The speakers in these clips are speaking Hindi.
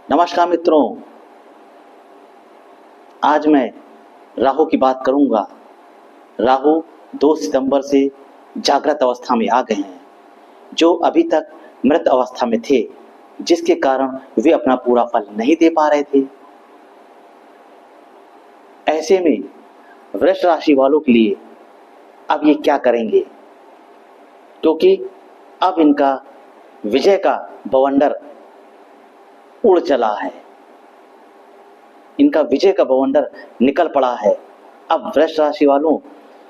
नमस्कार मित्रों, आज मैं राहु की बात करूंगा। राहु 2 सितंबर से जागृत अवस्था में आ गए हैं, जो अभी तक मृत अवस्था में थे, जिसके कारण वे अपना पूरा फल नहीं दे पा रहे थे। ऐसे में वृष राशि वालों के लिए अब ये क्या करेंगे, क्योंकि अब इनका विजय का बवंडर उड़ चला है, इनका विजय का बवंडर निकल पड़ा है। अब वृष राशि वालों,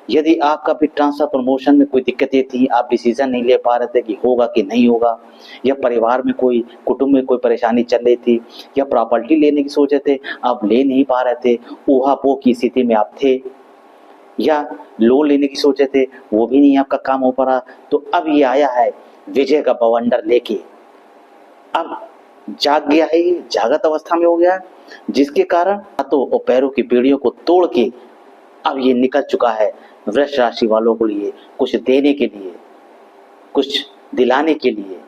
यदि आपका भी ट्रांसफर प्रमोशन में कोई दिक्कतें थी, आप डिसीजन नहीं ले पा रहे थे कि होगा कि नहीं होगा, या परिवार में कोई कुटुंब में कोई परेशानी चल रही थी, या प्रॉपर्टी लेने की सोचे थे आप ले नहीं पा रहे थे, ऊहापोह की स्थिति में आप थे, या लोन लेने की सोचे थे वो भी नहीं आपका काम हो पा रहा, तो अब ये आया है विजय का बवंडर लेके। अब जाग गया है, ये जागृत अवस्था में हो गया है, जिसके कारण हाथों और पैरों की बेड़ियों को तोड़ के अब ये निकल चुका है वृष राशि वालों के लिए कुछ देने के लिए, कुछ दिलाने के लिए।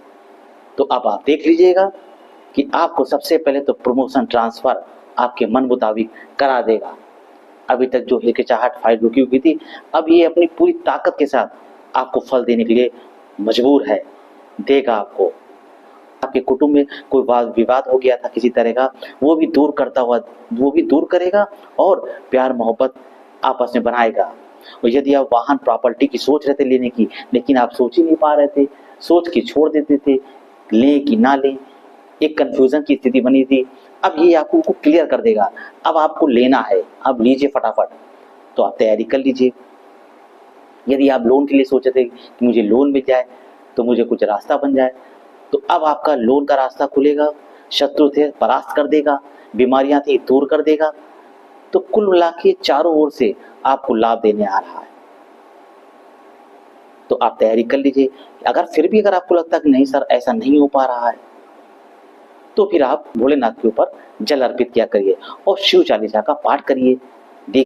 तो अब आप देख लीजिएगा कि आपको सबसे पहले तो प्रमोशन ट्रांसफर आपके मन मुताबिक करा देगा। अभी तक जो हिचकिचाहट फाइल रुकी हुई थी, अब ये अपनी पूरी ताकत के साथ आपको फल देने के लिए मजबूर है, देगा आपको। आपके कुटुंब में कोई वाद विवाद हो गया था किसी तरह का, वो भी दूर करता हुआ वो भी दूर करेगा और प्यार मोहब्बत आपस में बनाएगा। और यदि आप वाहन प्रॉपर्टी की सोच रहे थे लेने की, लेकिन आप सोच ही नहीं पा रहे थे, सोच के छोड़ देते थे लें कि ना लें, एक कंफ्यूजन की स्थिति बनी थी, अब ये आपको क्लियर कर देगा। अब आपको लेना है, अब लीजिए फटाफट, तो आप तैयारी कर लीजिए। यदि आप लोन के लिए सोचे थे कि मुझे लोन मिल जाए तो मुझे कुछ रास्ता बन जाए, तो अब आपका लोन का रास्ता खुलेगा, शत्रु थे परास्त कर देगा, बीमारियां थी दूर कर देगा। तो कुल मिला के चारों ओर से आपको लाभ देने आ रहा है। तो आप तैयारी कर लीजिए। अगर फिर भी अगर आपको लगता है कि नहीं सर ऐसा नहीं हो पा रहा है, तो फिर आप भोलेनाथ के ऊपर जल अर्पित किया करिए और शिव चालीसा का पाठ करिए।